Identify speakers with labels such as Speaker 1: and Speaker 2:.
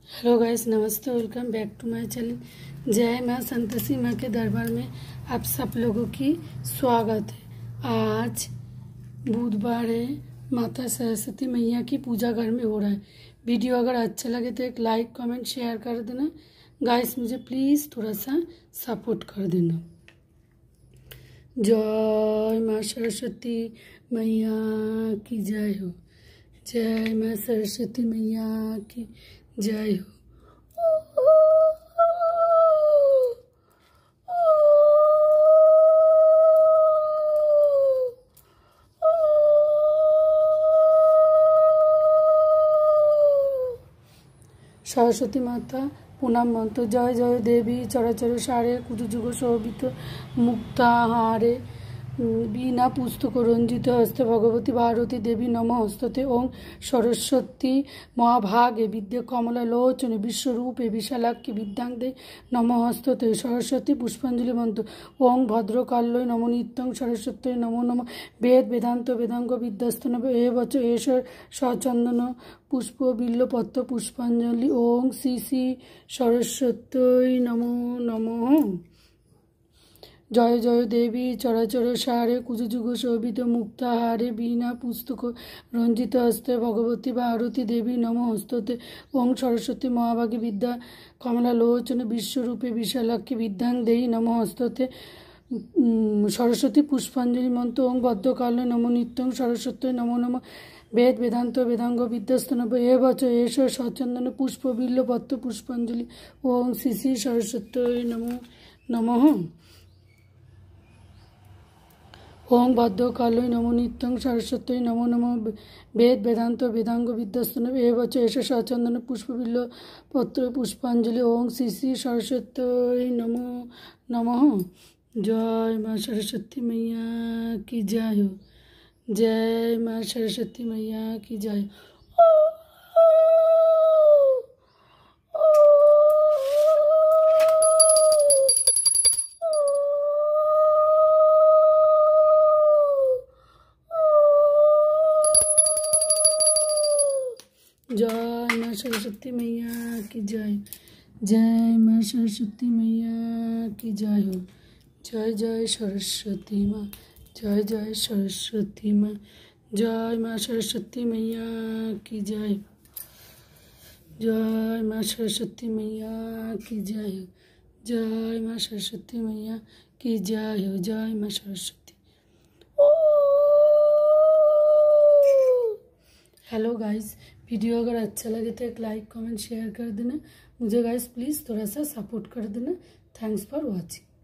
Speaker 1: Hello guys, नमस्ते। Welcome back to my channel. जय माँ संतोषी माँ के दरबार में आप सब लोगों की स्वागत है। आज बुधवार है, माता सरस्वती मैया की पूजा घर में हो रहा है। वीडियो अगर अच्छा लगे तो एक लाइक कमेंट शेयर कर देना गाइस। मुझे प्लीज़ थोड़ा सा सपोर्ट कर देना। जय माँ सरस्वती मैया की जय हो। जय माँ सरस्वती मैया की जय हो। सरस्वती माता प्रणाम मंत्र। जय जय देवी चराचर सारे कुजुजुग शोभित मुक्ताहारे बीना पुस्तक रंजित हस्ते भगवती भारती देवी नम हस्तते। ओं सरस्वती महाभागे विद्या कमला लोचने विश्वरूपे विशालाक्षी विद्यांदे नम हस्तते। सरस्वती पुष्पांजलि मंत्र। ओं भद्रकाल्य नमो नित्यं सरस्वती नमो नम। वेद वेदांत वेदांग विद्यास्तन एवच एष सचंदन पुष्प बिल्लपत्र पुष्पांजलि। ओं श्री श्री सरस्वती नमो नमः। जय जय देवी चराचर सारे कुजुजुग शोभित मुक्ताहारे बीना पुस्तक रंजित हस्ते भगवती भारती देवी नम हस्तते। ओं सरस्वती महाभागी विद्या कमला लोचन विश्वरूपे विशालाक्षी विद्यां देहि नम हस्तते। सरस्वती पुष्पांजलि मंत्र। ओं भद्रकाल नमो नित्यं सरस्वती नमो नम। वेद वेदांत वेदांग विद्यास्तन एवच एष सचंदन पुष्प बिल्लपत्र पुष्पांजलि। ओं श्री श्री सरस्वती नमो नमः। ओं भद्रकाल नमो नित्यं सरस्वती नमो नमः। वेद वेदांत वेदांग विद्यास्तन एवच एष सचंदन पुष्प बिल्लपत्र पुष्पांजलि। ओं श्री श्री सरस्वती नमो नमः। जय माँ सरस्वती मैया की जय हो। जय माँ सरस्वती मैया की जय हो। जय माँ सरस्वती मैया की जय। जय माँ सरस्वती मैया की जय हो। जय जय सरस्वती माँ। जय जय सरस्वती माँ। जय माँ सरस्वती मैया की जय। जय माँ सरस्वती मैया की जय हो। जय माँ सरस्वती मैया की जय हो। जय माँ सरस्वती। हेलो गाइस, वीडियो अगर अच्छा लगे तो एक लाइक कमेंट शेयर कर देना। मुझे गाइस प्लीज़ थोड़ा सा सपोर्ट कर देना। Thanks for watching.